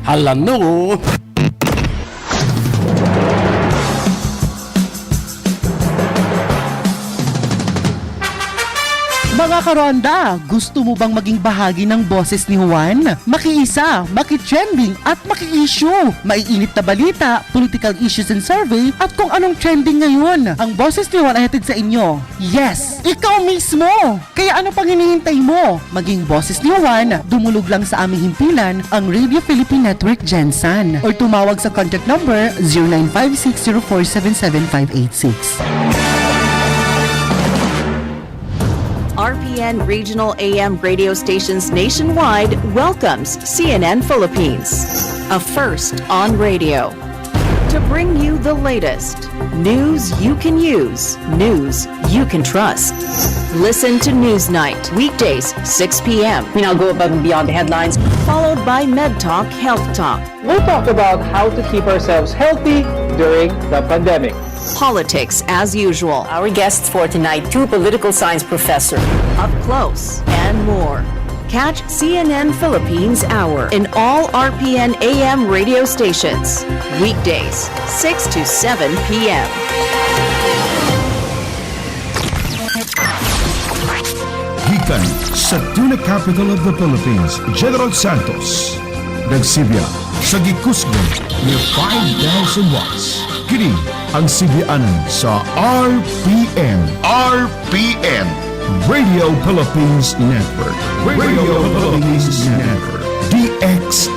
Alam no. Mga karonda, gusto mo bang maging bahagi ng boses ni Juan? Makiisa, makitrending at maki-issue. Maiinit na balita, political issues and survey at kung anong trending ngayon. Ang boses ni Juan ay hatid sa inyo. Yes, ikaw mismo! Kaya ano pang hinihintay mo? Maging boses ni Juan, dumulog lang sa aming himpilan ang Radio Philippine Network Gensan or tumawag sa contact number 0956047756. RPN Regional AM radio stations nationwide welcomes CNN Philippines, a first on radio. To bring you the latest news you can use, news you can trust. Listen to Newsnight, weekdays, 6 p.m. I'll go above and beyond the headlines. Followed by Med Talk, Health Talk, We'll talk about how to keep ourselves healthy during the pandemic. politics as usual, Our guests for tonight, two political science professors. up close, and more. Catch CNN Philippines Hour in all RPN AM radio stations, weekdays, 6 to 7 p.m. Gikan sa Tuna Capital of the Philippines, General Santos. Nagsibya sa gikusgon ni 5,000 watts. Kini ang sibianan sa RPN. RPN. Radio Philippines Network. Radio Philippines Network. DX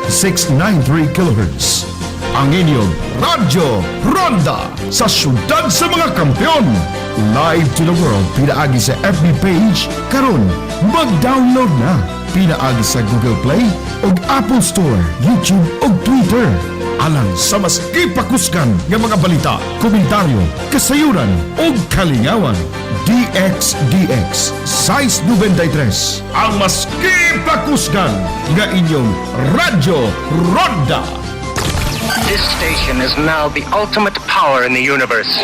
693 kHz. Ang inyong Radyo Ronda sa syudad sa mga kampeon. Live to the world pinaagi sa FB page karon mag-download na pinaagi sa Google Play ug Apple Store, YouTube ug Twitter. Alang sa mas ipakuskan nga mga balita, komentaryo, kasayuran ug kalingawan. DX size 93 ang mas ipakuskan nga inyong Radyo Ronda. This station is now the ultimate power in the universe.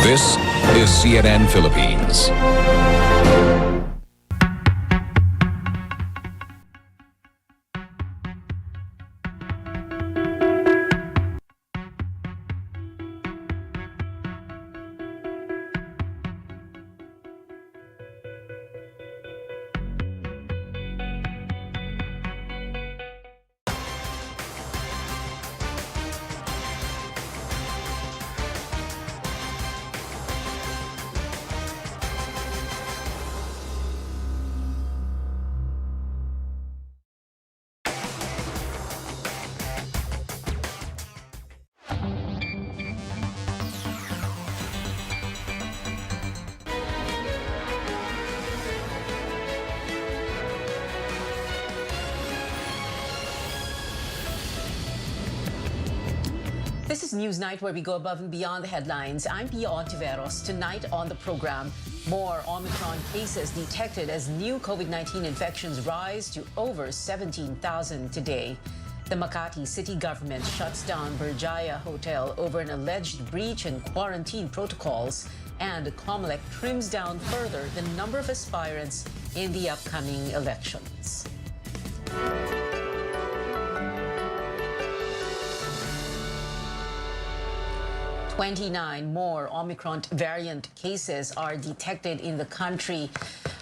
This is CNN Philippines. This is Newsnight, where we go above and beyond the headlines. I'm Pia Ontiveros. Tonight on the program, more Omicron cases detected as new COVID-19 infections rise to over 17,000 today. The Makati city government shuts down Berjaya Hotel over an alleged breach in quarantine protocols, and COMELEC trims down further the number of aspirants in the upcoming elections. 29 more Omicron variant cases are detected in the country.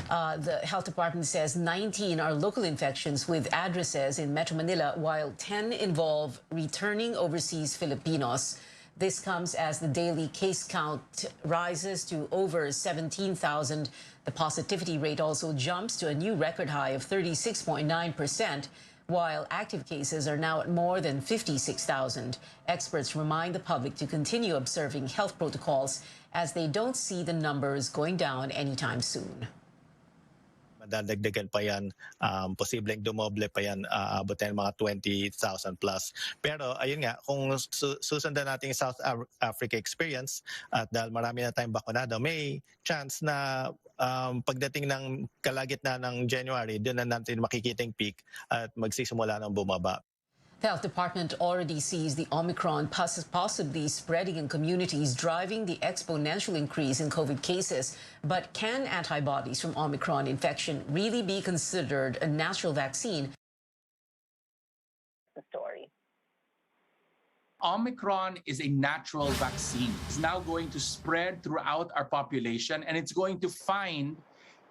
The health department says 19 are local infections with addresses in Metro Manila, while 10 involve returning overseas Filipinos. This comes as the daily case count rises to over 17,000. The positivity rate also jumps to a new record high of 36.9%. While active cases are now at more than 56,000. Experts remind the public to continue observing health protocols as they don't see the numbers going down anytime soon. Madadagdagan pa yan, posibleng dumoble pa yan, abutin mga 20,000 plus. Pero ayun nga, kung susundan natin yung South Africa experience at dahil marami na tayong bakunado, may chance na pagdating ng kalagitnaan ng January, doon na natin makikita yung peak at magsisimula ng bumaba. The health department already sees the Omicron possibly spreading in communities, driving the exponential increase in COVID cases. But can antibodies from Omicron infection really be considered a natural vaccine? The story. Omicron is a natural vaccine. It's now going to spread throughout our population, and it's going to find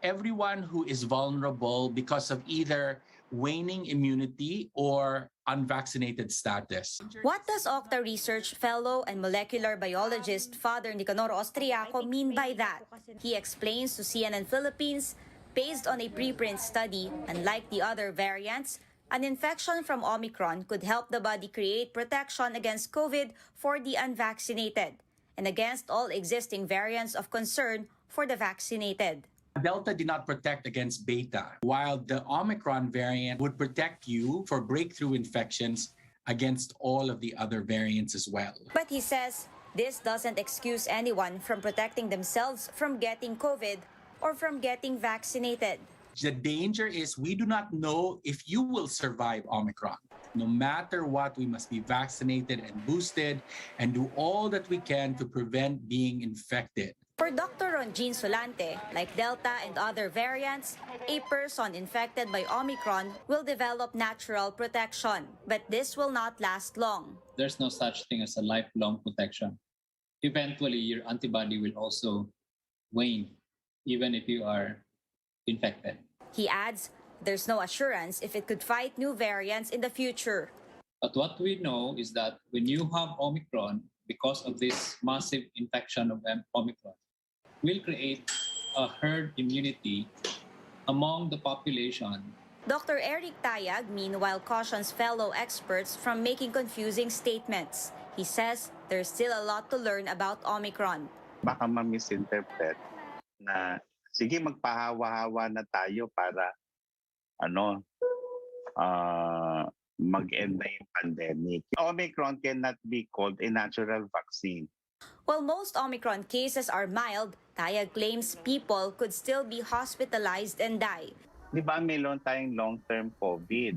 everyone who is vulnerable because of either waning immunity or unvaccinated status. What does Octa Research Fellow and molecular biologist Father Nicanor Austriaco mean by that? He explains to CNN Philippines, based on a preprint study, unlike the other variants, an infection from Omicron could help the body create protection against COVID for the unvaccinated and against all existing variants of concern for the vaccinated. Delta did not protect against beta, while the Omicron variant would protect you for breakthrough infections against all of the other variants as well. But he says this doesn't excuse anyone from protecting themselves from getting COVID or from getting vaccinated. The danger is we do not know if you will survive Omicron. No matter what, we must be vaccinated and boosted and do all that we can to prevent being infected. For Dr. Ronjin Solante, like Delta and other variants, a person infected by Omicron will develop natural protection, but this will not last long. There's no such thing as a lifelong protection. Eventually, your antibody will also wane, even if you are infected. He adds, there's no assurance if it could fight new variants in the future. But what we know is that when you have Omicron, because of this massive infection of Omicron, will create a herd immunity among the population. Dr. Eric Tayag, meanwhile, cautions fellow experts from making confusing statements. He says there's still a lot to learn about Omicron. Baka ma-misinterpret na sige magpahawa-hawa na tayo para mag-end na yung pandemic. Omicron cannot be called a natural vaccine. While most Omicron cases are mild, Tayag claims people could still be hospitalized and die. Di ba meron tayong long-term COVID?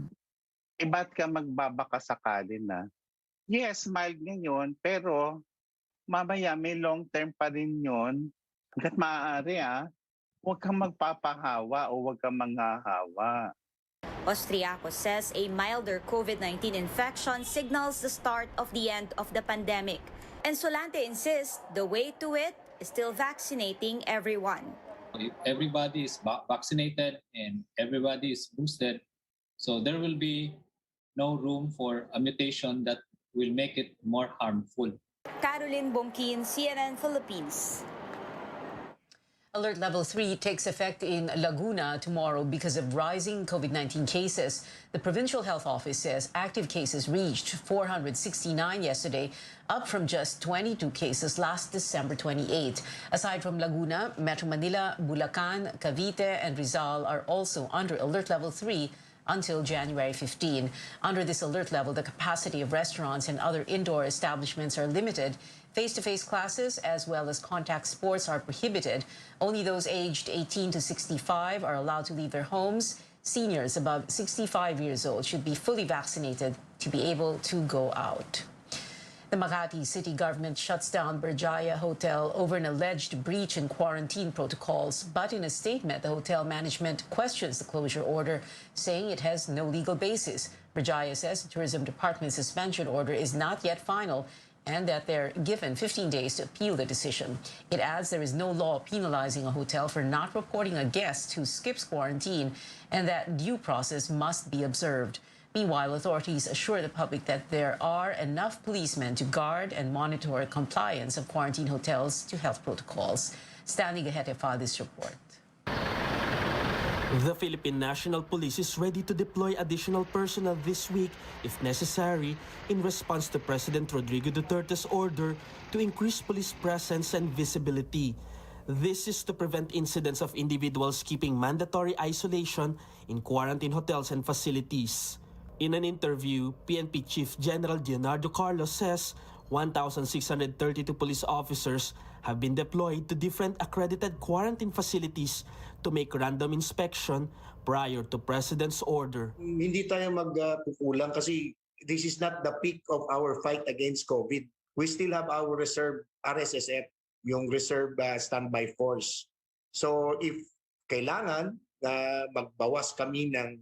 E ba't ka magbabaka sakali na? Yes, mild ngayon, pero mamaya may long-term pa rin yun. Hanggat maaari huwag kang magpapahawa o huwag kang manghahawa. Austriaco says a milder COVID-19 infection signals the start of the end of the pandemic. And Solante insists the way to it is still vaccinating everyone. If everybody is vaccinated and everybody is boosted, so there will be no room for a mutation that will make it more harmful. Caroline Bongkin, CNN Philippines. Alert Level 3 takes effect in Laguna tomorrow because of rising COVID-19 cases. The Provincial Health Office says active cases reached 469 yesterday, up from just 22 cases last December 28. Aside from Laguna, Metro Manila, Bulacan, Cavite, and Rizal are also under Alert Level 3 until January 15. Under this alert level, the capacity of restaurants and other indoor establishments are limited. Face-to-face classes as well as contact sports are prohibited. Only those aged 18 to 65 are allowed to leave their homes. Seniors above 65 years old should be fully vaccinated to be able to go out. The Makati city government shuts down Berjaya Hotel over an alleged breach in quarantine protocols. But in a statement, the hotel management questions the closure order, saying it has no legal basis. Berjaya says the tourism department's suspension order is not yet final and that they're given 15 days to appeal the decision. It adds there is no law penalizing a hotel for not reporting a guest who skips quarantine and that due process must be observed. Meanwhile, authorities assure the public that there are enough policemen to guard and monitor compliance of quarantine hotels to health protocols. Stanley Gahete filed this report. The Philippine National Police is ready to deploy additional personnel this week, if necessary, in response to President Rodrigo Duterte's order to increase police presence and visibility. This is to prevent incidents of individuals keeping mandatory isolation in quarantine hotels and facilities. In an interview, PNP Chief General Leonardo Carlos says 1,632 police officers have been deployed to different accredited quarantine facilities to make random inspection prior to President's order. Hindi tayo magkukulang kasi this is not the peak of our fight against COVID. We still have our reserve RSSF, yung reserve standby force. So if kailangan na magbawas kami ng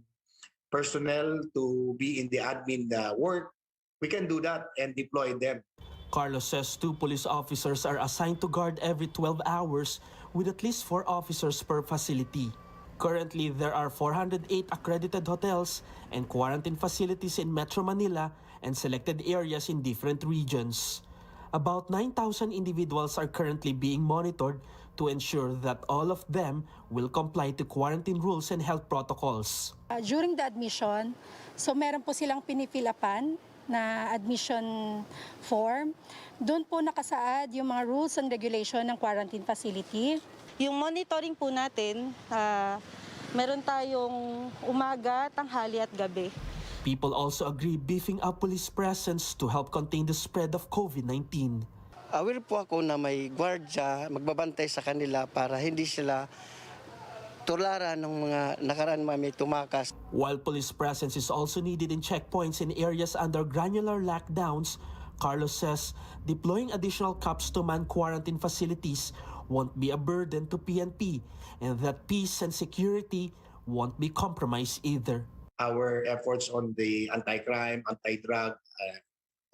personnel to be in the admin work, we can do that and deploy them. Carlos says 2 police officers are assigned to guard every 12 hours with at least 4 officers per facility. Currently, there are 408 accredited hotels and quarantine facilities in Metro Manila and selected areas in different regions. About 9,000 individuals are currently being monitored to ensure that all of them will comply to quarantine rules and health protocols. During the admission, so meron po silang pinipilapan na admission form. Doon po nakasaad yung mga rules and regulation ng quarantine facility. Yung monitoring po natin, meron tayong umaga, tanghali at gabi. People also agree beefing up police presence to help contain the spread of COVID-19. Aware po ako na may gwardya magbabantay sa kanila para hindi sila tularan ng mga nakaraan may tumakas. While police presence is also needed in checkpoints in areas under granular lockdowns, Carlos says deploying additional cops to man quarantine facilities won't be a burden to PNP and that peace and security won't be compromised either. Our efforts on the anti-crime, anti-drug,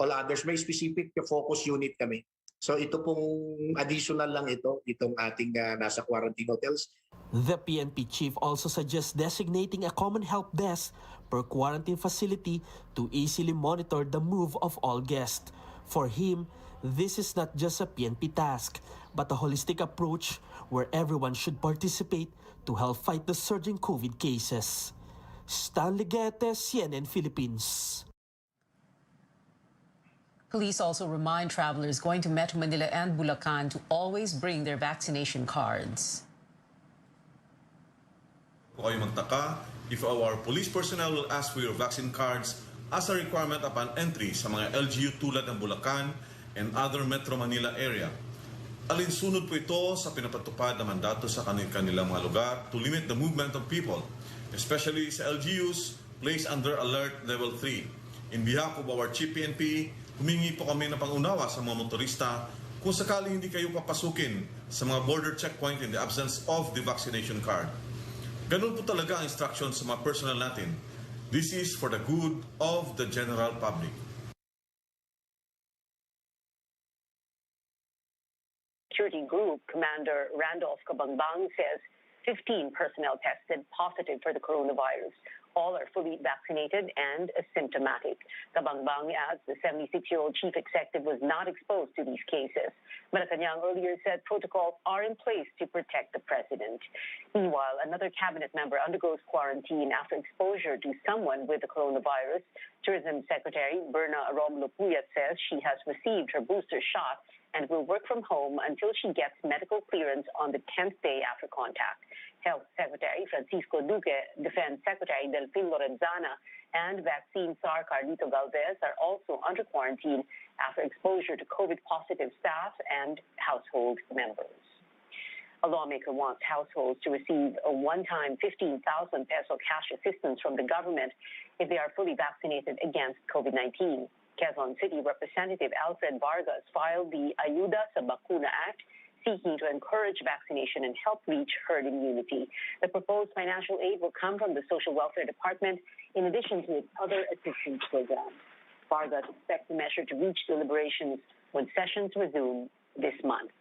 all others, may specific focus unit kami. So ito pong additional lang itong ating nasa quarantine hotels. The PNP chief also suggests designating a common help desk per quarantine facility to easily monitor the move of all guests. For him, this is not just a PNP task, but a holistic approach where everyone should participate to help fight the surging COVID cases. Stanley Guedes, CNN Philippines. Police also remind travelers going to Metro Manila and Bulacan to always bring their vaccination cards. Kung kayo magtaka, if our police personnel will ask for your vaccine cards as a requirement upon entry sa mga LGU tulad ng Bulacan and other Metro Manila area. Alinsunod po ito sa pinapatupad na mandato sa kanilang mga lugar to limit the movement of people, especially sa LGUs placed under Alert Level 3. In behalf of our Chief PNP, humingi po kami ng pangunawa sa mga motorista kung sakaling hindi kayo papasukin sa mga border checkpoint in the absence of the vaccination card. Ganun po talaga ang instruction sa mga personnel natin. This is for the good of the general public. Security Group Commander Randolph Cabangbang says 15 personnel tested positive for the coronavirus. All are fully vaccinated and asymptomatic. Cabangbang adds the 76-year-old chief executive was not exposed to these cases. Malacanang earlier said protocols are in place to protect the president. Meanwhile, another cabinet member undergoes quarantine after exposure to someone with the coronavirus. Tourism Secretary Berna Romulo Puyat says she has received her booster shot and will work from home until she gets medical clearance on the 10th day after contact. Health Secretary Francisco Duque, Defense Secretary Delfin Lorenzana, and vaccine czar Carlito Galvez are also under quarantine after exposure to COVID-positive staff and household members. A lawmaker wants households to receive a one-time 15,000 peso cash assistance from the government if they are fully vaccinated against COVID-19. Quezon City Representative Alfred Vargas filed the Ayuda sa Bakuna Act, seeking to encourage vaccination and help reach herd immunity. The proposed financial aid will come from the Social Welfare Department in addition to its other assistance programs. Vargas expects the measure to reach deliberations when sessions resume this month.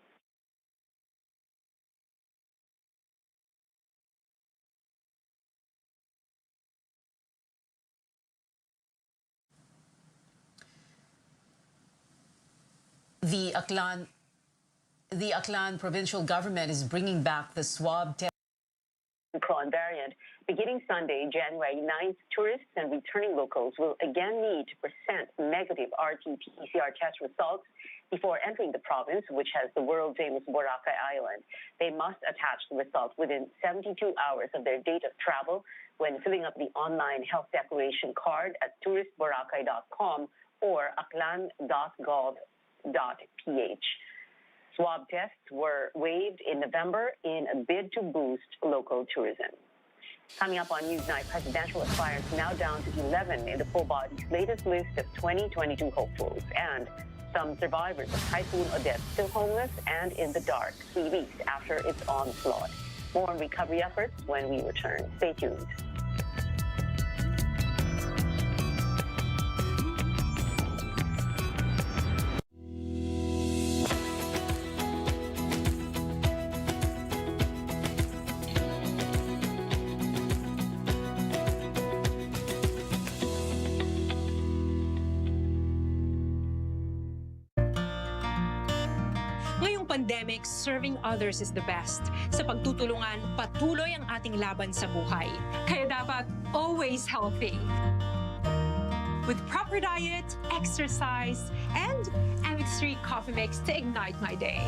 The Aklan provincial government is bringing back the swab test. Omicron variant. Beginning Sunday, January 9th, tourists and returning locals will again need to present negative RT-PCR test results before entering the province, which has the world-famous Boracay Island. They must attach the results within 72 hours of their date of travel when filling up the online health declaration card at touristboracay.com or aklan.gov.ph. Swab tests were waived in November in a bid to boost local tourism. Coming up on Newsnight, presidential aspirants now down to 11 in the full body's latest list of 2022 hopefuls. And some survivors of Typhoon Odette still homeless and in the dark 3 weeks after its onslaught. More on recovery efforts when we return. Stay tuned. Ngayong pandemic, serving others is the best. Sa pagtutulungan, patuloy ang ating laban sa buhay. Kaya dapat always healthy. With proper diet, exercise, and MX3 coffee mix to ignite my day.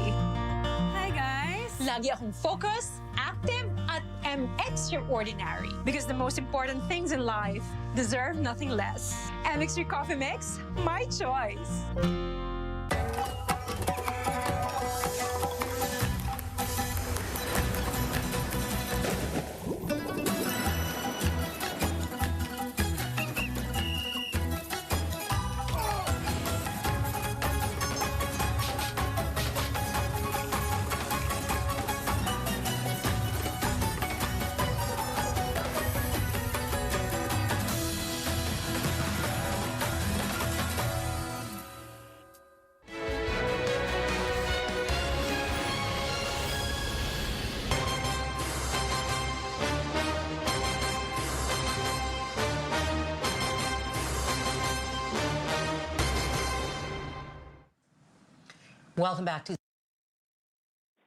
Hi guys! Lagi akong focused, active, at MX Your Ordinary. Because the most important things in life deserve nothing less. MX3 coffee mix, my choice. Welcome back to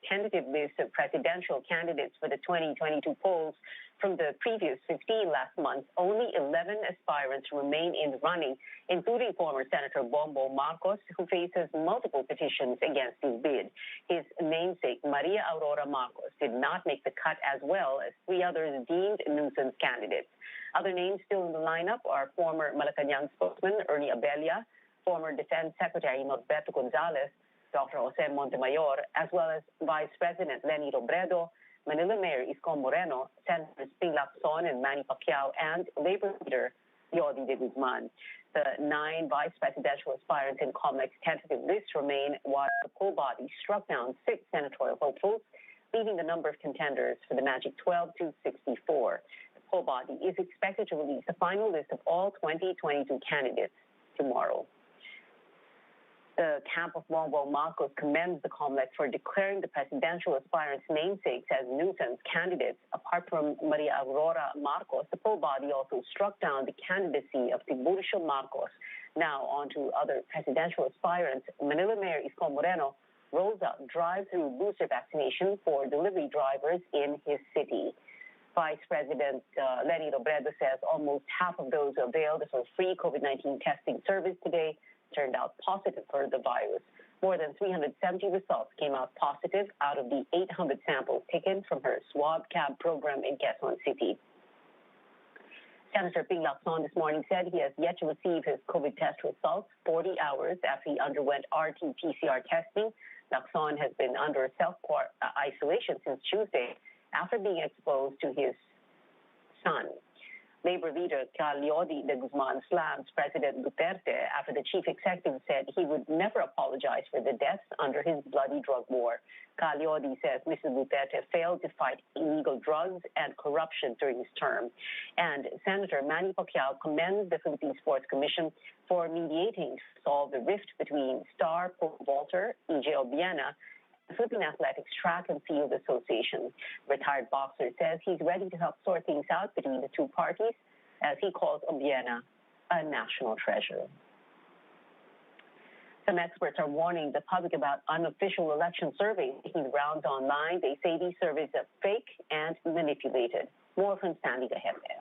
tentative list of presidential candidates for the 2022 polls from the previous 15 last month. Only 11 aspirants remain in the running, including former Senator Bongbong Marcos, who faces multiple petitions against his bid. His namesake, Maria Aurora Marcos, did not make the cut, as well as 3 others deemed nuisance candidates. Other names still in the lineup are former Malacanang spokesman Ernie Abella, former Defense Secretary Norberto Gonzales, Dr. Jose Montemayor, as well as Vice President Leni Robredo, Manila Mayor Isko Moreno, Senators Ping Lacson and Manny Pacquiao, and Labor leader Yodi de Guzman. The 9 vice presidential aspirants in COMEX's tentative list remain, while the full body struck down 6 senatorial hopefuls, leaving the number of contenders for the magic 12 to 64. The full body is expected to release the final list of all 2022 candidates tomorrow. The camp of Bongbong Marcos commends the COMEX for declaring the presidential aspirants' namesakes as nuisance candidates. Apart from Maria Aurora Marcos, the full body also struck down the candidacy of Tiburcio Marcos. Now on to other presidential aspirants. Manila Mayor Isko Moreno rolls out drive-through booster vaccination for delivery drivers in his city. Vice President Leni Robredo says almost half of those who availed of a free COVID-19 testing service today turned out positive for the virus. More than 370 results came out positive out of the 800 samples taken from her swab cab program in Quezon City. Senator Ping Lacson this morning said he has yet to receive his COVID test results 40 hours after he underwent RT-PCR testing. Lacson has been under self-isolation since Tuesday after being exposed to his son. Labor leader Yodi de Guzman slams President Duterte after the chief executive said he would never apologize for the deaths under his bloody drug war. Yodi says Mr. Duterte failed to fight illegal drugs and corruption during his term. And Senator Manny Pacquiao commends the Philippine Sports Commission for mediating to solve the rift between star pole vaulter E.J. Obiena and Philippine Athletics Track and Field Association. Retired boxer says he's ready to help sort things out between the two parties, as he calls Obiena a national treasure. Some experts are warning the public about unofficial election surveys making the rounds online. They say these surveys are fake and manipulated. More from Sandy Gahete.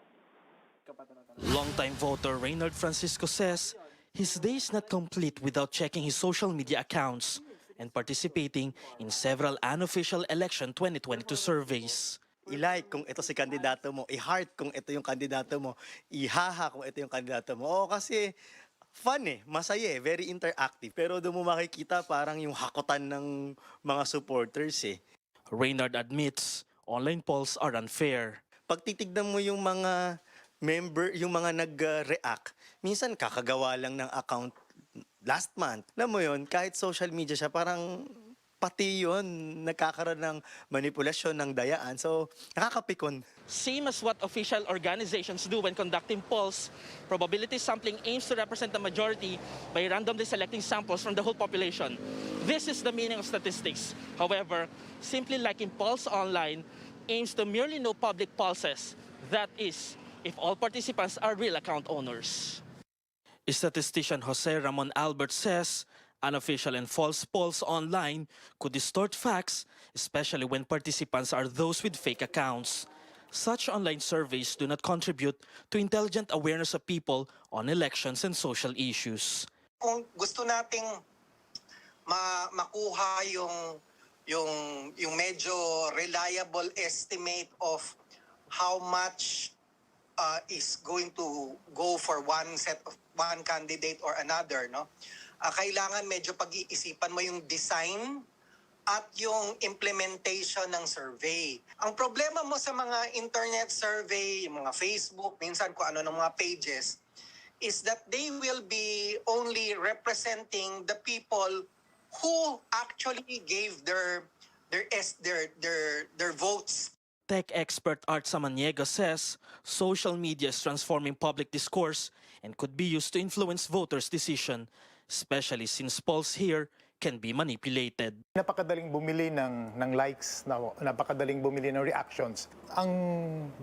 Longtime voter Reynard Francisco says his day is not complete without checking his social media accounts and participating in several unofficial election 2022 surveys. I-like kung ito si kandidato mo, i-heart kung ito yung kandidato mo, ihaha kung ito yung kandidato mo. Oo, kasi fun masaya very interactive. Pero doon mo makikita parang yung hakutan ng mga supporters Reynard admits online polls are unfair. Pag titignan mo yung mga member, yung mga nag-react, minsan kakagawa lang ng account last month. Alam mo yun, kahit social media siya, parang pati yun, nagkakaroon ng manipulasyon ng dayaan. So, nakakapikon. Same as what official organizations do when conducting polls, probability sampling aims to represent the majority by randomly selecting samples from the whole population. This is the meaning of statistics. However, simply like in Pulse Online, aims to merely know public pulses. That is, if all participants are real account owners. Statistician Jose Ramon Albert says, unofficial and false polls online could distort facts, especially when participants are those with fake accounts. Such online surveys do not contribute to intelligent awareness of people on elections and social issues. Kung gusto nating makuha yung medyo reliable estimate of how much is going to go for one candidate or another, no? Kailangan medyo pag-iisipan mo yung design at yung implementation ng survey. Ang problema mo sa mga internet survey, yung mga Facebook, minsan kung ano ng mga pages, is that they will be only representing the people who actually gave their votes. Tech expert Art Samaniego says social media is transforming public discourse and could be used to influence voters' decision, especially since polls here can be manipulated. Napakadaling bumili ng likes, napakadaling bumili ng reactions. Ang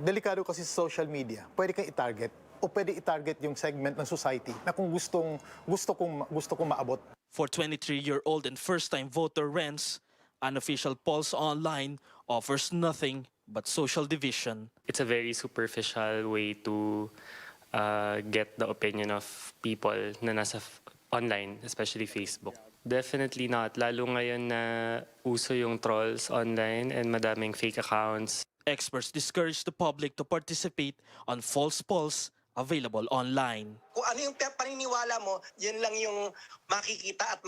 delikado kasi sa social media, pwede kang i-target o pwede i-target yung segment ng society na kung gusto kong maabot. For 23-year-old and first-time voter Renz, unofficial polls online offers nothing but social division. It's a very superficial way to get the opinion of people na nasa online, especially Facebook. Definitely not. Lalo ngayon na uso yung trolls online and madaming fake accounts. Experts discourage the public to participate on false polls available online. Kung ano yung paniniwala mo, yun lang yung makikita at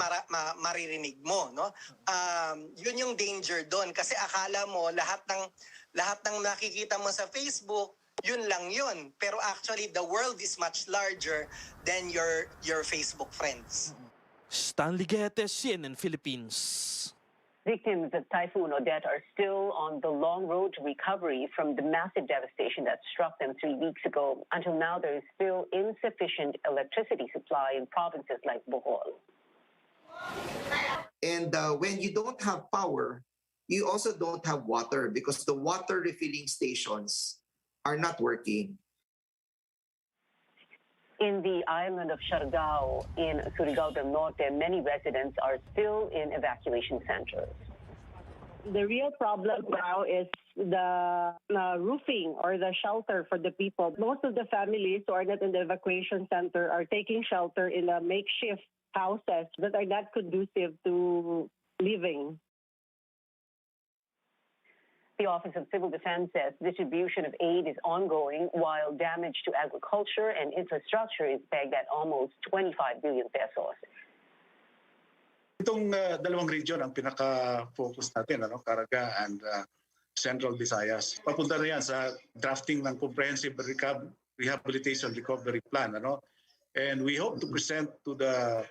maririnig mo, no? Yun yung danger doon kasi akala mo lahat ng nakikita mo sa Facebook, yun lang yun. Pero actually the world is much larger than your Facebook friends. Stanley Guedes, CNN Philippines. Victims of Typhoon Odette are still on the long road to recovery from the massive devastation that struck them 3 weeks ago. Until now, there is still insufficient electricity supply in provinces like Bohol. And when you don't have power, you also don't have water because the water refilling stations are not working. In the island of Siargao in Surigao del Norte, many residents are still in evacuation centers. The real problem now is the roofing or the shelter for the people. Most of the families who are not in the evacuation center are taking shelter in the makeshift houses that are not conducive to living. The Office of Civil Defense says distribution of aid is ongoing while damage to agriculture and infrastructure is pegged at almost 25 billion pesos. Itong dalawang region ang pinaka-focus natin, Caraga and Central Visayas. Papunta na yan sa drafting ng Comprehensive Rehabilitation Recovery Plan. And we hope to present to the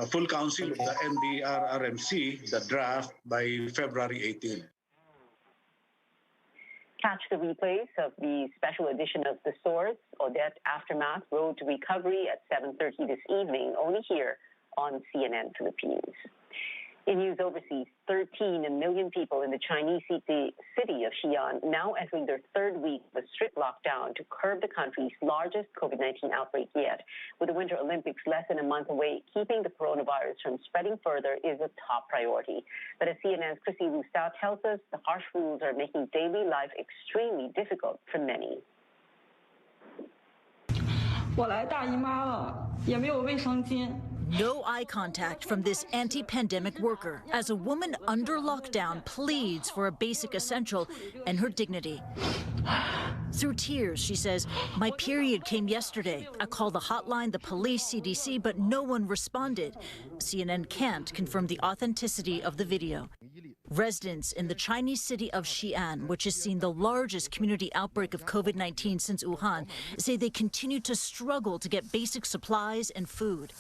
full council of the NDRRMC the draft by February 18. Catch the replays of the special edition of The Source, Odette Aftermath, Road to Recovery at 7:30 this evening, only here on CNN Philippines. In news overseas, 13 million people in the Chinese city of Xi'an now entering their third week of a strict lockdown to curb the country's largest COVID-19 outbreak yet. With the Winter Olympics less than a month away, keeping the coronavirus from spreading further is a top priority. But as CNN's Chrissy Rousseau tells us, the harsh rules are making daily life extremely difficult for many. 我来大姨妈了，也没有卫生巾。 No eye contact from this anti-pandemic worker as a woman under lockdown pleads for a basic essential and her dignity. Through tears, she says, "My period came yesterday. I called the hotline, the police, CDC, but no one responded." CNN can't confirm the authenticity of the video. Residents in the Chinese city of Xi'an, which has seen the largest community outbreak of COVID-19 since Wuhan, say they continue to struggle to get basic supplies and food.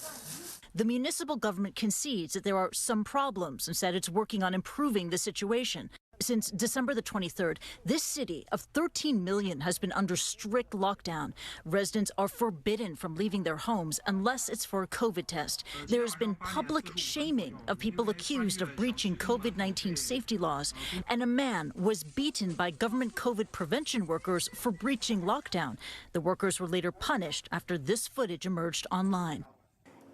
The municipal government concedes that there are some problems and said it's working on improving the situation. Since December the 23rd, this city of 13 million has been under strict lockdown. Residents are forbidden from leaving their homes unless it's for a COVID test. There has been public shaming of people accused of breaching COVID-19 safety laws, and a man was beaten by government COVID prevention workers for breaching lockdown. The workers were later punished after this footage emerged online.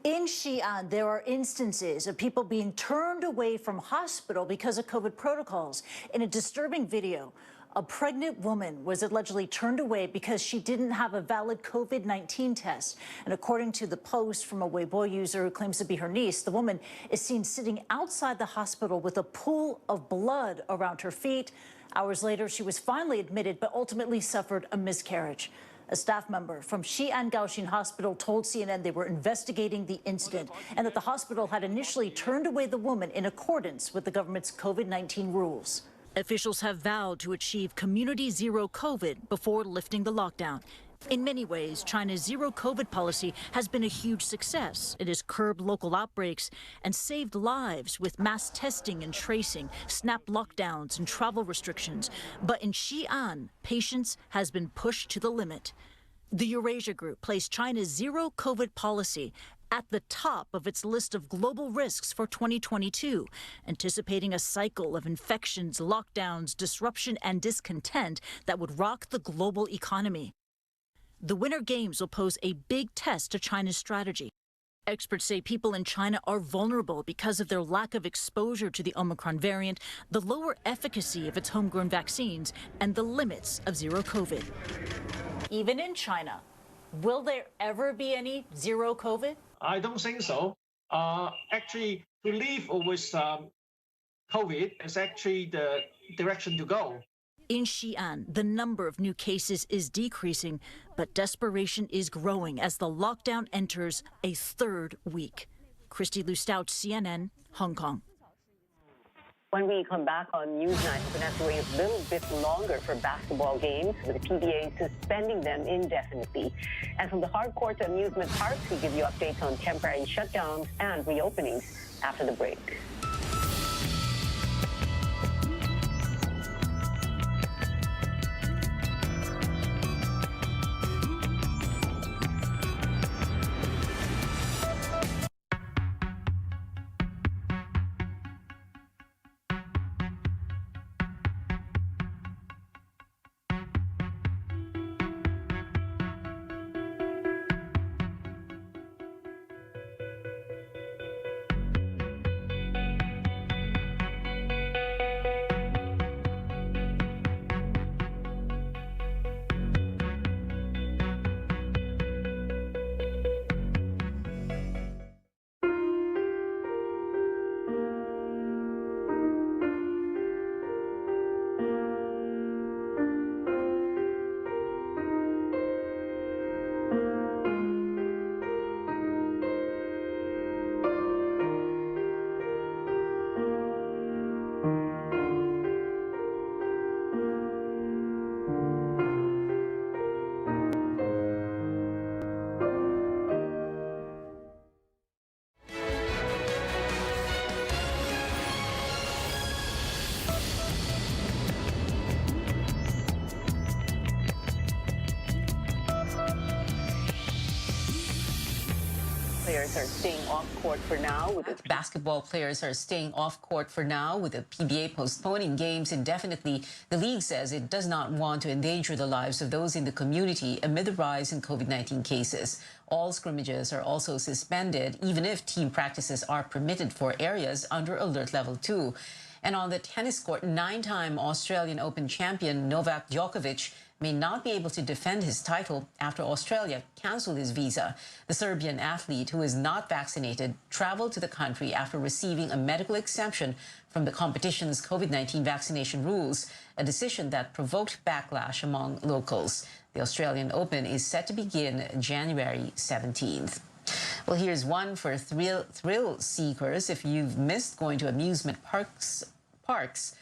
In Xi'an, there are instances of people being turned away from hospital because of COVID protocols. In a disturbing video, a pregnant woman was allegedly turned away because she didn't have a valid COVID-19 test. And according to the post from a Weibo user who claims to be her niece, the woman is seen sitting outside the hospital with a pool of blood around her feet. Hours later, she was finally admitted, but ultimately suffered a miscarriage. A staff member from Xi'an Gaoxin Hospital told CNN they were investigating the incident and that the hospital had initially turned away the woman in accordance with the government's COVID-19 rules. Officials have vowed to achieve community zero COVID before lifting the lockdown. In many ways, China's zero COVID policy has been a huge success. It has curbed local outbreaks and saved lives with mass testing and tracing, snap lockdowns and travel restrictions. But in Xi'an, patience has been pushed to the limit. The Eurasia Group placed China's zero COVID policy at the top of its list of global risks for 2022, anticipating a cycle of infections, lockdowns, disruption, and discontent that would rock the global economy. The Winter Games will pose a big test to China's strategy. Experts say people in China are vulnerable because of their lack of exposure to the Omicron variant, the lower efficacy of its homegrown vaccines, and the limits of zero COVID. Even in China, will there ever be any zero COVID? I don't think so. Actually, to live with COVID is actually the direction to go. In Xi'an, the number of new cases is decreasing, but desperation is growing as the lockdown enters a third week. Christy Lu Stout, CNN, Hong Kong. When we come back on Newsnight, we're going to have to wait a little bit longer for basketball games, with the PBA suspending them indefinitely. And from the hard court to amusement parks, we give you updates on temporary shutdowns and reopenings after the break. Players are staying off court for now. Basketball players are staying off court for now, with the PBA postponing games indefinitely. The league says it does not want to endanger the lives of those in the community amid the rise in COVID-19 cases. All scrimmages are also suspended, even if team practices are permitted for areas under Alert Level 2. And on the tennis court, 9-time Australian Open champion Novak Djokovic may not be able to defend his title after Australia canceled his visa. The Serbian athlete, who is not vaccinated, traveled to the country after receiving a medical exemption from the competition's COVID-19 vaccination rules, a decision that provoked backlash among locals. The Australian Open is set to begin January 17th. Well, here's one for thrill seekers. If you've missed going to amusement parks,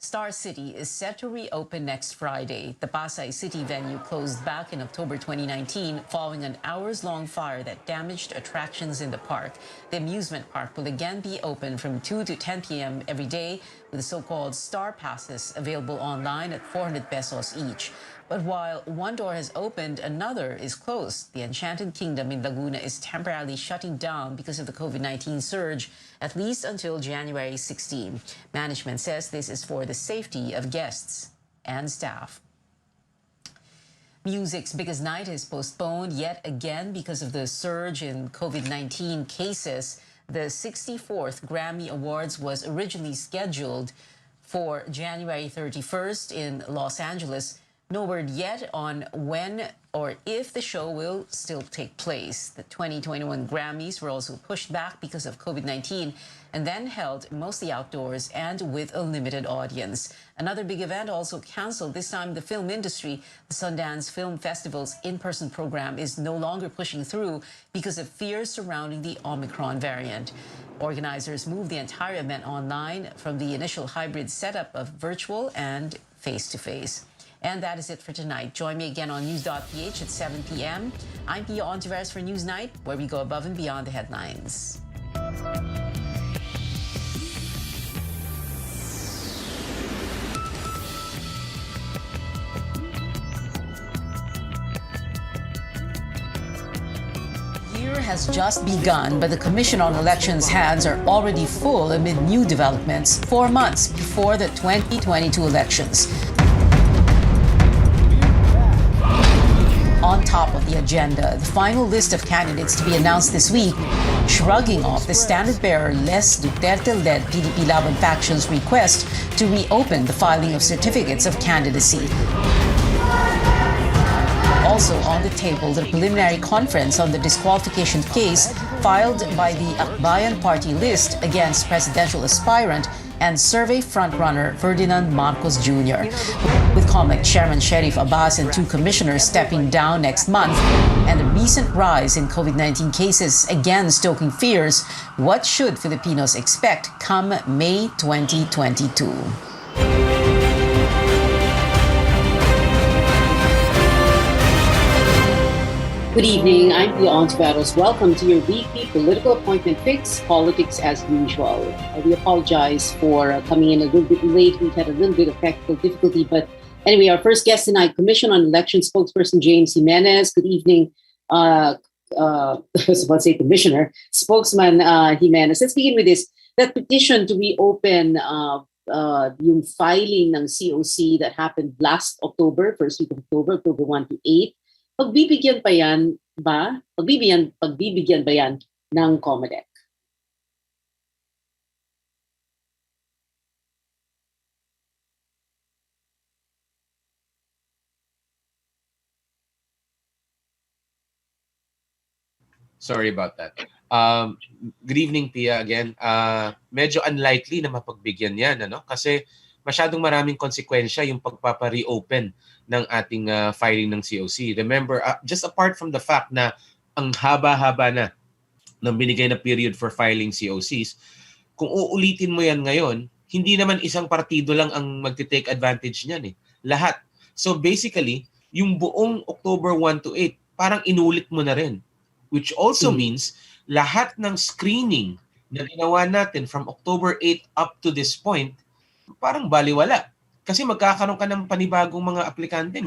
Star City is set to reopen next Friday. The Pasay City venue closed back in October 2019 following an hours-long fire that damaged attractions in the park. The amusement park will again be open from 2 to 10 p.m. every day with the so-called Star Passes available online at 400 pesos each. But while one door has opened, another is closed. The Enchanted Kingdom in Laguna is temporarily shutting down because of the COVID-19 surge, at least until January 16. Management says this is for the safety of guests and staff. Music's biggest night is postponed yet again because of the surge in COVID-19 cases. The 64th Grammy Awards was originally scheduled for January 31st in Los Angeles. No word yet on when or if the show will still take place. The 2021 Grammys were also pushed back because of COVID-19 and then held mostly outdoors and with a limited audience. Another big event also canceled, this time the film industry. The Sundance Film Festival's in-person program is no longer pushing through because of fears surrounding the Omicron variant. Organizers moved the entire event online from the initial hybrid setup of virtual and face-to-face. And that is it for tonight. Join me again on News.ph at 7 p.m. I'm Pia Ontiveros for Newsnight, where we go above and beyond the headlines. The year has just begun, but the Commission on Elections' hands are already full amid new developments 4 months before the 2022 elections. On top of the agenda, the final list of candidates to be announced this week, shrugging off the standard-bearer Les Duterte-led PDP Laban faction's request to reopen the filing of certificates of candidacy. Also on the table, the preliminary conference on the disqualification case filed by the Akbayan Party list against presidential aspirant and survey frontrunner Ferdinand Marcos Jr. With COMELEC Chairman Sheriff Abbas and 2 commissioners stepping down next month and a recent rise in COVID-19 cases again stoking fears, what should Filipinos expect come May 2022? Good evening, I'm Pia Ontiveros. Welcome to your weekly political appointment fix, politics as usual. We apologize for coming in a little bit late. We've had a little bit of technical difficulty, but anyway, our first guest tonight, Commission on Elections spokesperson James Jimenez. Good evening, I was about to say Commissioner, Spokesman Jimenez. Let's begin with this. That petition to reopen yung filing ng COC that happened last October, first week of October 1 to 8. Pagbibigyan ba yan ng COMELEC? Sorry about that. Good evening, Pia, again. Medyo unlikely na mapagbigyan yan, ano? Kasi masyadong maraming konsekwensya yung pagpapa-reopen ng ating filing ng COC. Remember, just apart from the fact na ang haba-haba na ng binigay na period for filing COCs, kung uulitin mo yan ngayon, hindi naman isang partido lang ang magte-take advantage niyan eh. Lahat. So basically, yung buong October 1 to 8, parang inulit mo na rin. Which also means lahat ng screening na ginawa natin from October 8 up to this point, parang baliwala. Kasi magkakaroon ka ng panibagong mga aplikante,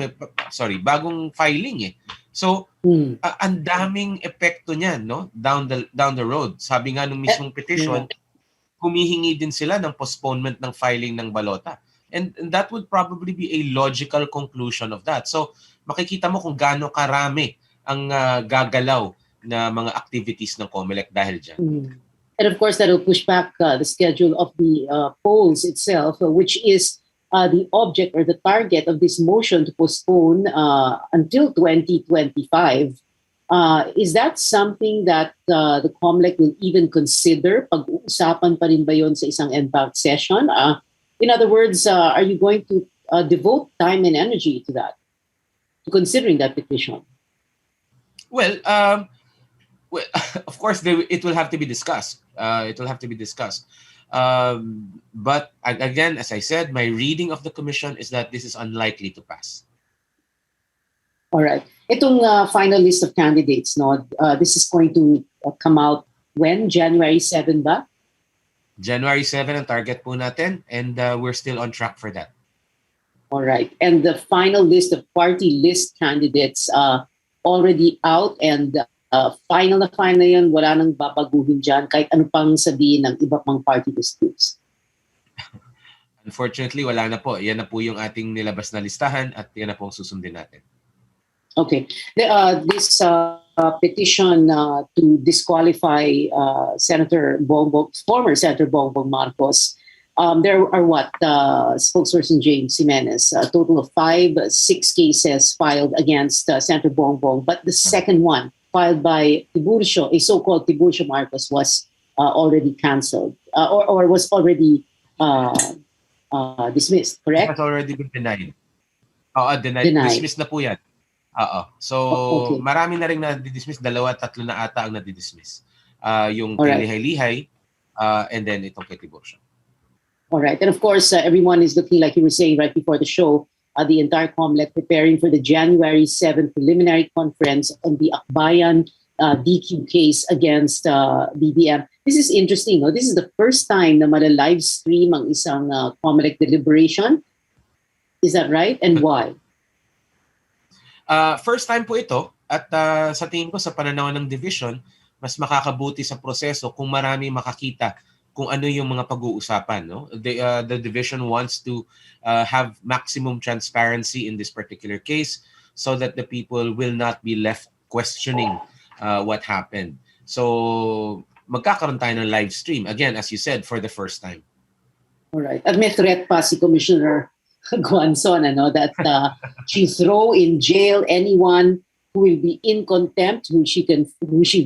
bagong filing eh. So, ang daming epekto niyan, no? Down the road. Sabi nga nung mismong petition, humihingi din sila ng postponement ng filing ng balota. And that would probably be a logical conclusion of that. So, makikita mo kung gaano karami ang gagalaw na mga activities ng COMELEC dahil dyan. And of course, that will push back the schedule of the polls itself, which is the object or the target of this motion to postpone until 2025. Is that something that the COMELEC will even consider? Pag-uusapan pa rin ba yun sa isang NPAC session? In other words, are you going to devote time and energy to that, to considering that petition? Well, of course, it will have to be discussed. It will have to be discussed. But again, as I said, my reading of the commission is that this is unlikely to pass. All right. Itong final list of candidates, no, this is going to come out when? January 7 ba? January 7 ang target po natin, and we're still on track for that. All right. And the final list of party list candidates already out, and final na yun, wala nang babaguhin dyan kahit ano pang sabihin ng iba pang party list groups. Unfortunately, wala na po. Yan na po yung ating nilabas na listahan at yan na po ang susundin natin. Okay. This petition to disqualify former Senator Bongbong Marcos, there are spokesperson James Jimenez, a total of 6 cases filed against Senator Bongbong, but the second one, filed by Tiburcio, a so-called Tiburcio Marcos, was already cancelled or was already dismissed, correct? It has already been denied. Denied. Dismissed na po yan. So, okay. Marami na rin na-dismiss. 2-3 na ata ang na-dismiss. Yung Alright. Lihay-Lihay, and then itong kay Tiburcio. All right. And of course, everyone is looking, like you were saying right before the show, the entire COMELEC preparing for the January 7 preliminary conference on the Akbayan DQ case against BBM. This is interesting. No? This is the first time na mala-live stream ang isang COMELEC deliberation. Is that right? And why? First time po ito, at sa tingin ko sa pananaw ng division, mas makakabuti sa proseso kung marami makakita kung ano yung mga pag-uusapan. No? The division wants to have maximum transparency in this particular case so that the people will not be left questioning what happened. So magkakaroon tayo ng live stream, again, as you said, for the first time. All right. At may threat pa si Commissioner Guanzon, that she throw in jail anyone who will be in contempt, who she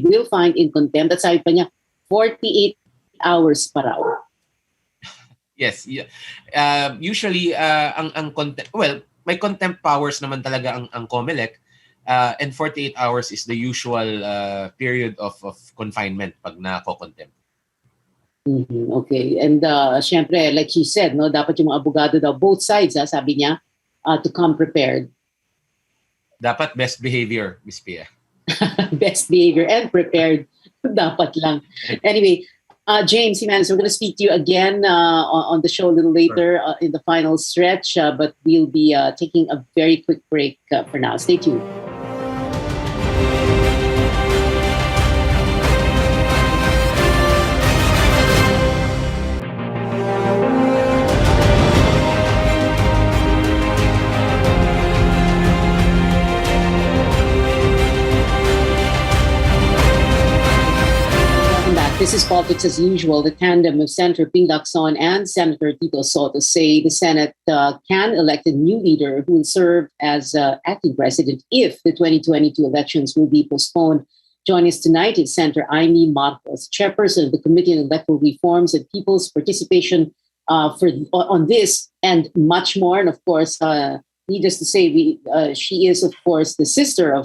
will find in contempt. At sabi pa niya, 48 hours pa raw. Yes. Yeah. Usually, ang contempt, well, may contempt powers naman talaga ang COMELEC, and 48 hours is the usual period of confinement pag nako-contempt. Mm-hmm. Okay. And syempre, like she said, no, dapat yung mga abogado daw, both sides, sabi niya, to come prepared. Dapat best behavior, Ms. Pia. Best behavior and prepared. Dapat lang. Anyway, James Jimenez, we're going to speak to you again on the show a little later in the final stretch, but we'll be taking a very quick break for now. Stay tuned. This is Politics as Usual. The tandem of Senator Ping Lacson and Senator Tito Soto say the Senate can elect a new leader who will serve as acting president if the 2022 elections will be postponed. Joining us tonight is Senator Amy Marcos, chairperson of the Committee on Electoral Reforms and People's Participation on this and much more. And of course, needless to say, she is, of course, the sister of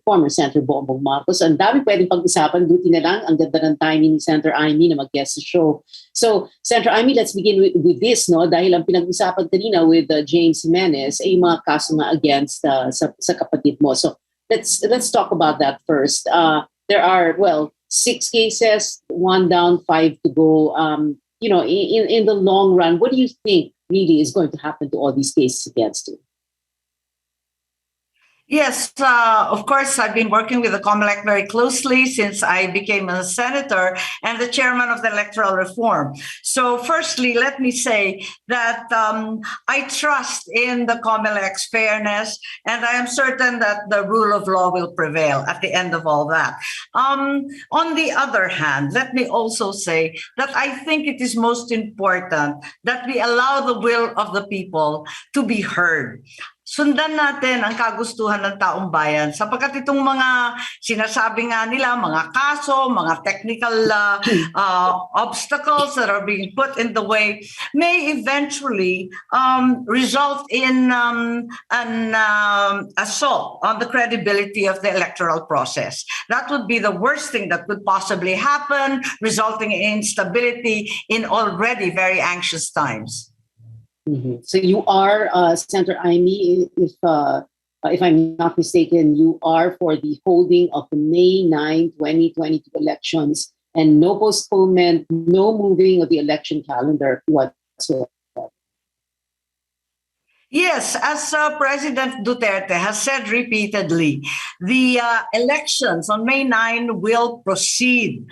former Senator Bongbong Marcos. Ang dami pwedeng pag-isapan. Buti na lang, ang ganda ng timing ni Senator Amy na mag-guest sa show. So, Senator Amy, let's begin with this, no? Dahil ang pinag-usapan kanina with James Jimenez ay mga kaso na against sa kapatid mo. So, let's talk about that first. There are, 6 cases, 1 down, 5 to go. In the long run, what do you think really is going to happen to all these cases against you? Yes, of course, I've been working with the COMELEC very closely since I became a senator and the chairman of the electoral reform. So firstly, let me say that I trust in the COMELEC's fairness, and I am certain that the rule of law will prevail at the end of all that. On the other hand, let me also say that I think it is most important that we allow the will of the people to be heard. Sundan natin ang kagustuhan ng taong bayan sapagkat itong mga sinasabi nga nila, mga kaso, mga technical obstacles that are being put in the way may eventually result in an assault on the credibility of the electoral process. That would be the worst thing that could possibly happen, resulting in instability in already very anxious times. Mm-hmm. So you are, Senator Amy, if I'm not mistaken, you are for the holding of the May 9, 2022 elections and no postponement, no moving of the election calendar whatsoever. Yes, as President Duterte has said repeatedly, the elections on May 9 will proceed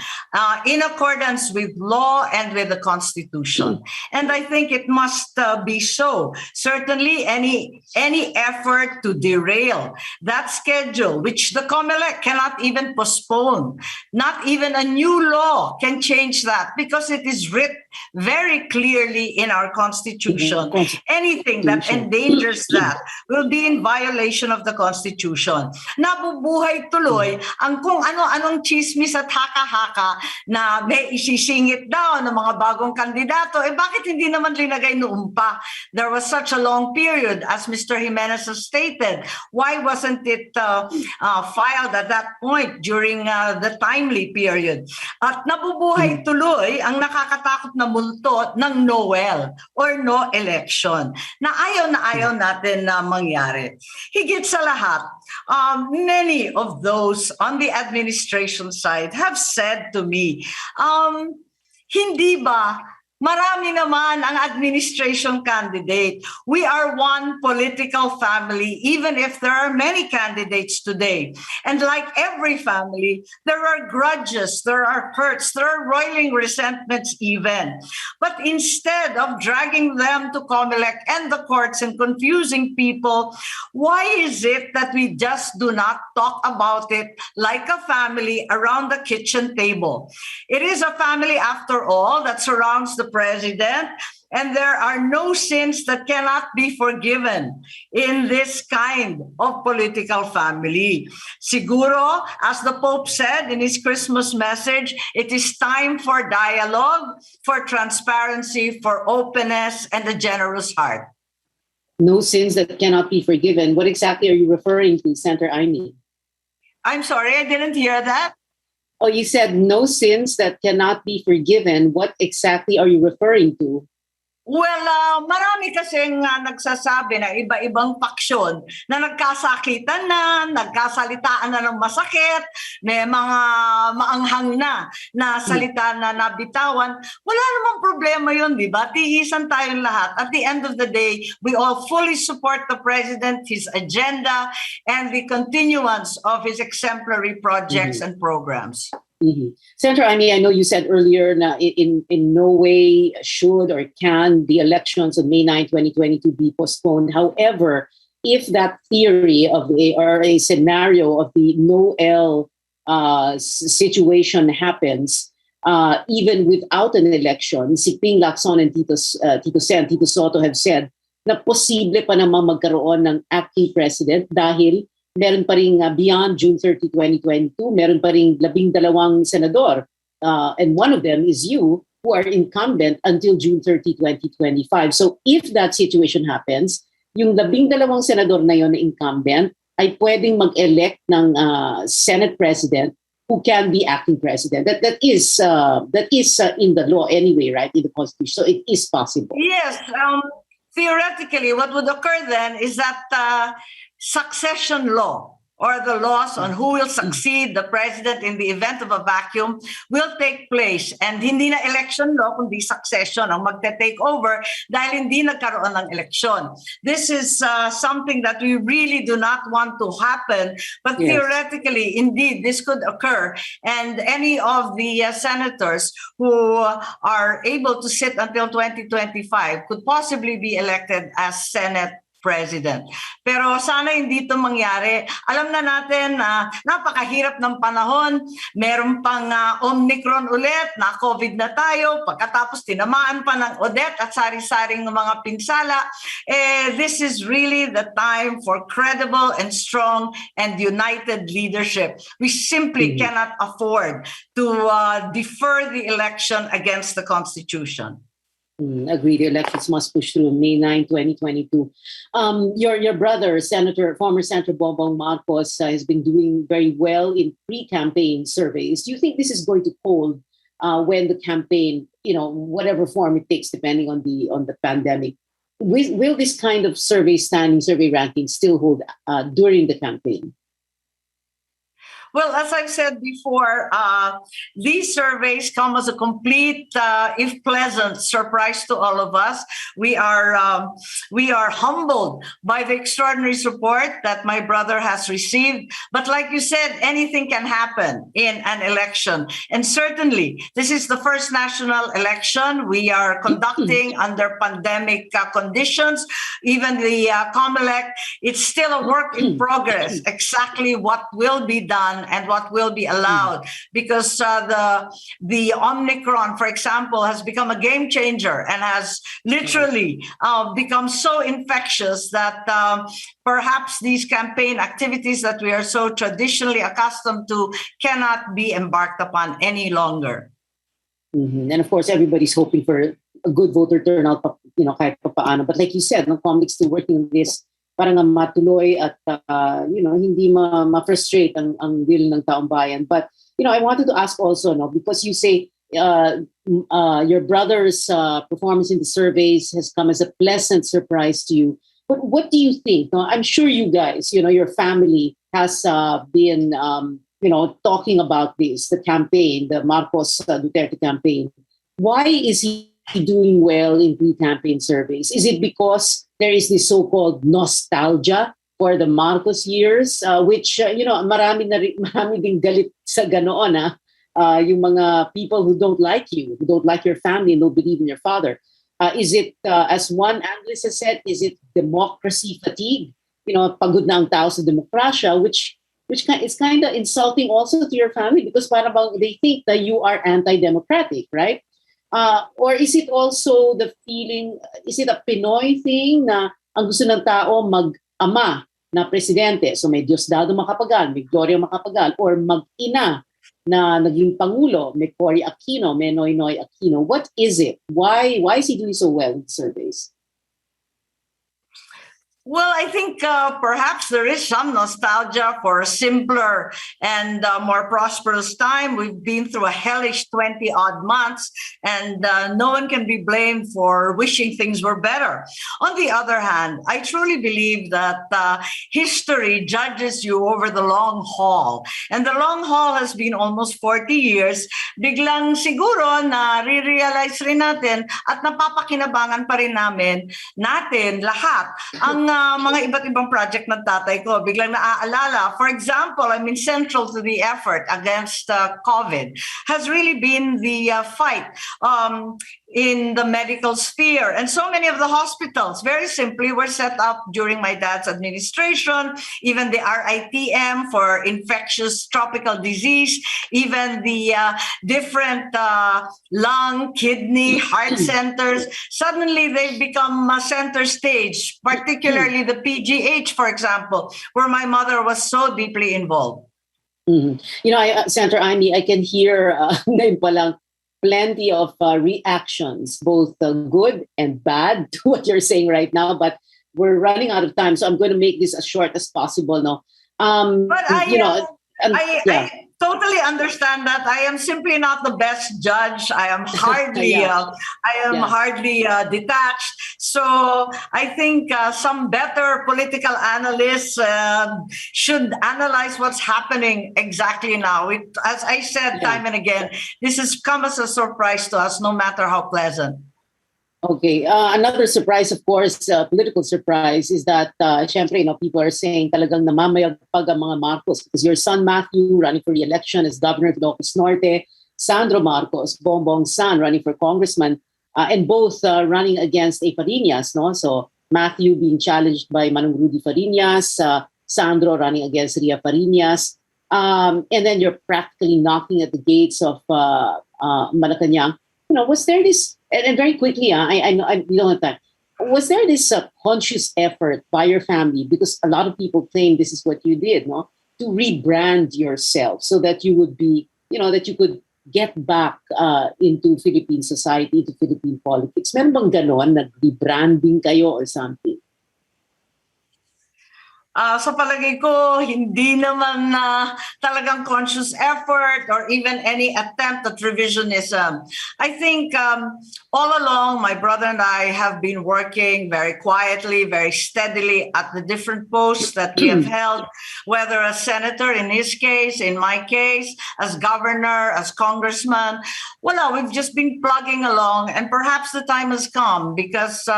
in accordance with law and with the Constitution. And I think it must be so. Certainly, any effort to derail that schedule, which the COMELEC cannot even postpone, not even a new law can change that because it is written very clearly in our Constitution. Anything that endangers that will be in violation of the Constitution. Nabubuhay tuloy ang kung ano-anong chismis at haka-haka na may isisingit daw ng mga bagong kandidato. Bakit hindi naman linagay noon pa? There was such a long period, as Mr. Jimenez has stated. Why wasn't it filed at that point during the timely period? At nabubuhay tuloy ang nakakatakot na multo ng Noel or no election na ayaw natin na mangyari. Higit sa lahat, many of those on the administration side have said to me, hindi ba marami naman ang administration candidate. We are one political family, even if there are many candidates today. And like every family, there are grudges, there are hurts, there are roiling resentments even. But instead of dragging them to COMELEC and the courts and confusing people, why is it that we just do not talk about it like a family around the kitchen table? It is a family, after all, that surrounds the president, and there are no sins that cannot be forgiven in this kind of political family. Siguro, as the Pope said in his Christmas message, it is time for dialogue, for transparency, for openness, and a generous heart. No sins that cannot be forgiven. What exactly are you referring to, Senator Amy? I'm sorry, I didn't hear that. Oh, you said no sins that cannot be forgiven. What exactly are you referring to? Well, marami kasing nagsasabi na iba-ibang paksyon na nagkasakitan na, nagkasalitaan na ng masakit, may mga maanghang na salita na nabitawan. Wala namang problema yun, di ba? Tiisan tayong lahat. At the end of the day, we all fully support the president, his agenda, and the continuance of his exemplary projects and programs. Mm-hmm. Senator Amy, I know you said earlier na in no way should or can the elections on May 9, 2022 be postponed. However, if that theory of a scenario of the Noel situation happens, even without an election, si Ping Lacson and Tito Sen, Tito Soto have said na posible pa naman magkaroon ng acting president dahil meron pa rin beyond June 30, 2022, meron pa rin 12 senador. And one of them is you, who are incumbent until June 30, 2025. So if that situation happens, yung 12 senador na yon na incumbent ay pwedeng mag-elect ng Senate President who can be acting president. That is in the law anyway, right? In the Constitution. So it is possible. Yes. Theoretically, what would occur then is that succession law or the laws on who will succeed the president in the event of a vacuum will take place. And hindi na election law, kundi succession ang magte-take over dahil hindi nagkaroon ng election. This is something that we really do not want to happen, but Yes. theoretically, indeed, this could occur. And any of the senators who are able to sit until 2025 could possibly be elected as Senate President. Pero sana hindi ito mangyari. Alam na natin na napakahirap ng panahon. Meron pang Omicron ulit, na COVID na tayo, pagkatapos tinamaan pa ng Odette at sari-saring mga pinsala. This is really the time for credible and strong and united leadership. We simply cannot afford to defer the election against the Constitution. Agreed. The elections must push through May 9, 2022. Your brother, former Senator Bongbong Marcos, has been doing very well in pre-campaign surveys. Do you think this is going to hold when the campaign, whatever form it takes, depending on the pandemic? Will this kind of survey ranking still hold during the campaign? Well, as I've said before, these surveys come as a complete, if pleasant, surprise to all of us. We are humbled by the extraordinary support that my brother has received. But like you said, anything can happen in an election. And certainly, this is the first national election we are conducting under pandemic conditions. Even the COMELEC, it's still a work in progress, exactly what will be done and what will be allowed, because the Omicron, for example, has become a game changer and has literally become so infectious that perhaps these campaign activities that we are so traditionally accustomed to cannot be embarked upon any longer. And of course, everybody's hoping for a good voter turnout, kahit papaano. But like you said, COMELEC still working on this para nga matuloy at hindi ma-frustrate ang will ng taong bayan. But I wanted to ask also, because you say your brother's performance in the surveys has come as a pleasant surprise to you. But what do you think? I'm sure you guys, your family has been talking about this, the campaign, the Marcos Duterte campaign. Why is he doing well in pre-campaign surveys? Is it because there is this so-called nostalgia for the Marcos years, which, marami ding galit sa ganoon, yung mga people who don't like you, who don't like your family and don't believe in your father. Is it, as one analyst has said, is it democracy fatigue? Pagod na ang tao sa demokrasya, which is kind of insulting also to your family because parang they think that you are anti-democratic, right? Or is it also the feeling, is it a Pinoy thing na ang gusto ng tao mag-ama na presidente? So may Diosdado Macapagal, may Gloria Macapagal, or mag-ina na naging Pangulo, may Cory Aquino, may Noynoy Aquino. What is it? Why is he doing so well in surveys? Well, I think perhaps there is some nostalgia for a simpler and more prosperous time. We've been through a hellish 20-odd months, and no one can be blamed for wishing things were better. On the other hand, I truly believe that history judges you over the long haul. And the long haul has been almost 40 years. Biglang siguro na re-realize rin natin at napapakinabangan pa rin natin lahat ang mga iba't ibang project ng tatay ko. Biglang naaalala. For example, central to the effort against COVID has really been the fight in the medical sphere. And so many of the hospitals, very simply, were set up during my dad's administration. Even the RITM for infectious tropical disease, even the different lung, kidney, heart centers. Suddenly, they've become center stage, particularly the PGH, for example, where my mother was so deeply involved. Senator Amy, I can hear ngayon pa lang plenty of reactions, both good and bad to what you're saying right now, but we're running out of time, so I'm going to make this as short as possible. No, But totally understand that. I am simply not the best judge. I am hardly, Yeah. hardly detached. So I think some better political analysts should analyze what's happening exactly now. As I said time and again, this has come as a surprise to us, no matter how pleasant. Okay. Another surprise, of course, political surprise, is that, syempre, people are saying talagang namamayagpag ang mga Marcos because your son Matthew running for re-election as governor of Ilocos Norte, Sandro Marcos, Bongbong's son, running for congressman, and both running against A. Fariñas, no? So Matthew being challenged by Manong Rudy Fariñas, Sandro running against Ria Fariñas, and then you're practically knocking at the gates of Malacanang. Was there this, and very quickly, I know we don't have time. Was there this conscious effort by your family, because a lot of people claim this is what you did, no, to rebrand yourself so that you would be, that you could get back into Philippine society, into Philippine politics? Meron bang ganon, nag-rebranding kayo or something? Sa palagay ko, hindi naman talagang conscious effort or even any attempt at revisionism. I think all along, my brother and I have been working very quietly, very steadily at the different posts that we have held, whether as senator in his case, in my case, as governor, as congressman. We've just been plugging along, and perhaps the time has come because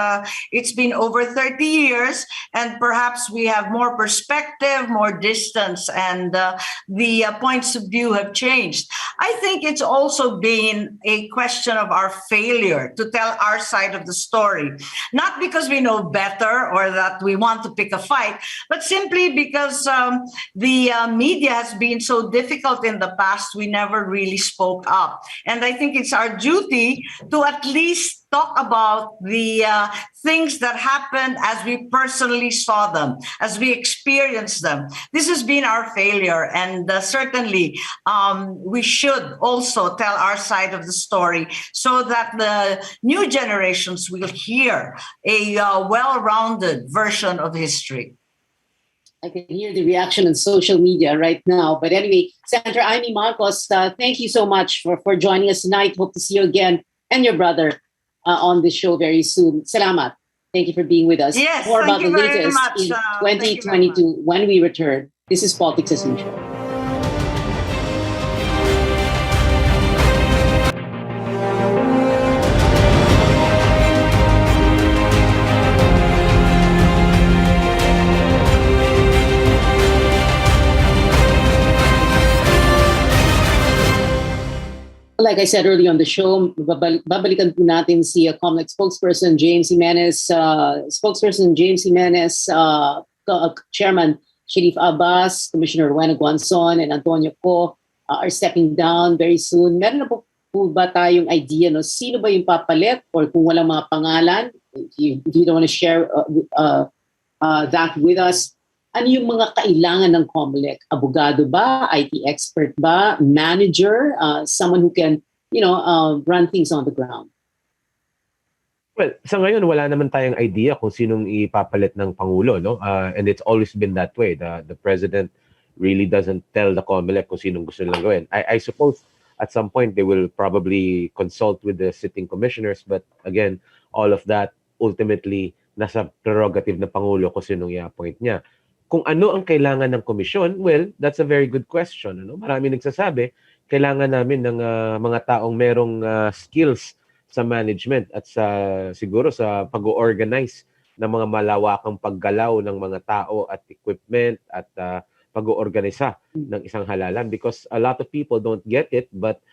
it's been over 30 years, and perhaps we have more perspective, more distance, and the points of view have changed. I think it's also been a question of our failure to tell our side of the story, not because we know better or that we want to pick a fight, but simply because the media has been so difficult in the past. We never really spoke up, and I think it's our duty to at least talk about the things that happened as we personally saw them, as we experienced them. This has been our failure, and certainly we should also tell our side of the story so that the new generations will hear a well-rounded version of history. I can hear the reaction on social media right now. But anyway, Senator Amy Marcos, thank you so much for joining us tonight. Hope to see you again and your brother on the show very soon. Salamat. Thank you for being with us. Yes, more about thank the you very latest much. in 2022 when we return. This is Politics as Usual. Like I said earlier on the show, babalikan po natin si COMELEC spokesperson James Jimenez, Chairman Sharif Abbas, Commissioner Rowena Guanzon, and Antonio Co are stepping down very soon. Meron na po ba tayong idea, no? Sino ba yung papalit? Or kung walang mga pangalan, if you don't want to share that with us, ano yung mga kailangan ng COMELEC? Abogado ba? IT expert ba? Manager? Someone who can, run things on the ground? Well, sa ngayon, wala naman tayong idea kung sinong ipapalit ng Pangulo, no? And it's always been that way. The President really doesn't tell the COMELEC kung sinong gusto nilang gawin. I suppose at some point they will probably consult with the sitting commissioners, but again, all of that ultimately nasa prerogative ng Pangulo kung sinong i-appoint niya. Kung ano ang kailangan ng komisyon, well, that's a very good question. Marami nagsasabi, kailangan namin ng mga taong merong skills sa management at siguro sa pag-organize ng mga malawakang paggalaw ng mga tao at equipment at pag-oorganisa ng isang halalan, because a lot of people don't get it, but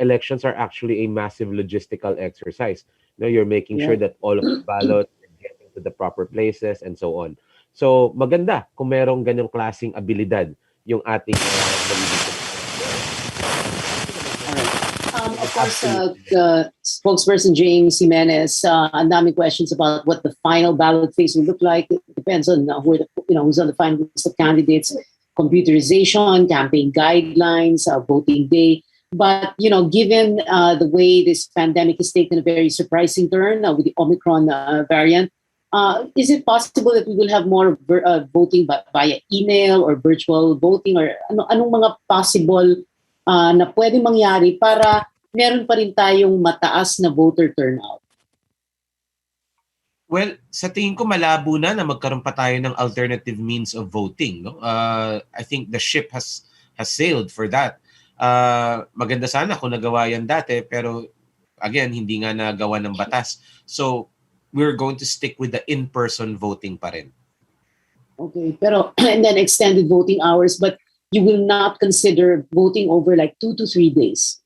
elections are actually a massive logistical exercise. You're making sure that all of the ballots are getting to the proper places and so on. So maganda kung merong ganyang klaseng abilidad yung ating Of course, the spokesperson James Jimenez, ang daming questions about what the final ballot phase will look like. It depends on who's on the final list of candidates, computerization, campaign guidelines, voting day. But given the way this pandemic has taken a very surprising turn with the Omicron variant, Is it possible that we will have more voting via email or virtual voting, or anong mga possible na pwede mangyari para meron pa rin tayong mataas na voter turnout? Well, sa tingin ko malabo na magkaroon pa tayo ng alternative means of voting. No? I think the ship has sailed for that. Maganda sana kung nagawa yan dati, pero again, hindi nga nagawa ng batas. So, we're going to stick with the in-person voting pa rin. Okay, pero and then extended voting hours, but you will not consider voting over like 2 to 3 days?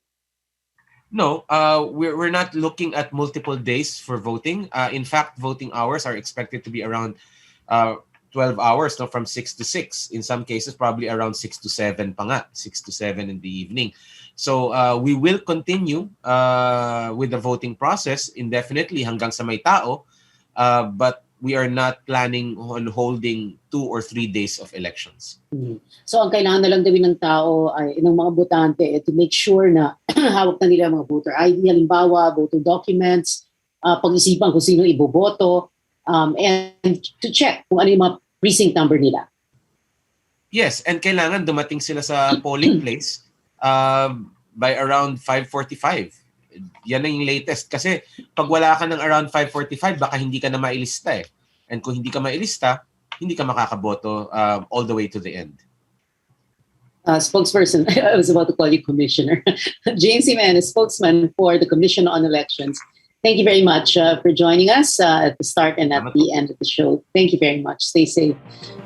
No, we're not looking at multiple days for voting. In fact, voting hours are expected to be around 12 hours, no, from 6 to 6. In some cases, probably around 6 to 7 pa nga, 6 to 7 in the evening. So we will continue with the voting process indefinitely hanggang sa may tao, but we are not planning on holding 2 or 3 days of elections. So ang kailangan na lang gawin ng tao ay ng mga botante to make sure na hawak na nila ang mga voter ID, halimbawa voter documents, pag-isipan kung sino iboboto, and to check kung ano yung mga precinct number nila. Yes, and kailangan dumating sila sa polling place by around 5:45. Yan na yung latest. Kasi pag wala ka ng around 5:45, baka hindi ka na mailista eh. And kung hindi ka mailista, hindi ka makakaboto all the way to the end. Spokesperson, I was about to call you Commissioner. James Jimenez, spokesman for the Commission on Elections. Thank you very much for joining us at the start and at the end of the show. Thank you very much. Stay safe.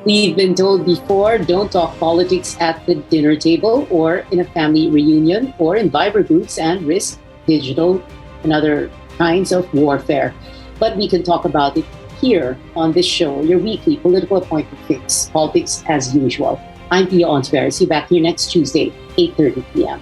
We've been told before, don't talk politics at the dinner table or in a family reunion or in Viber groups and risk digital and other kinds of warfare. But we can talk about it here on this show, your weekly political appointment fix, politics as usual. I'm Pia Ontiveros. See you back here next Tuesday, 8:30 p.m.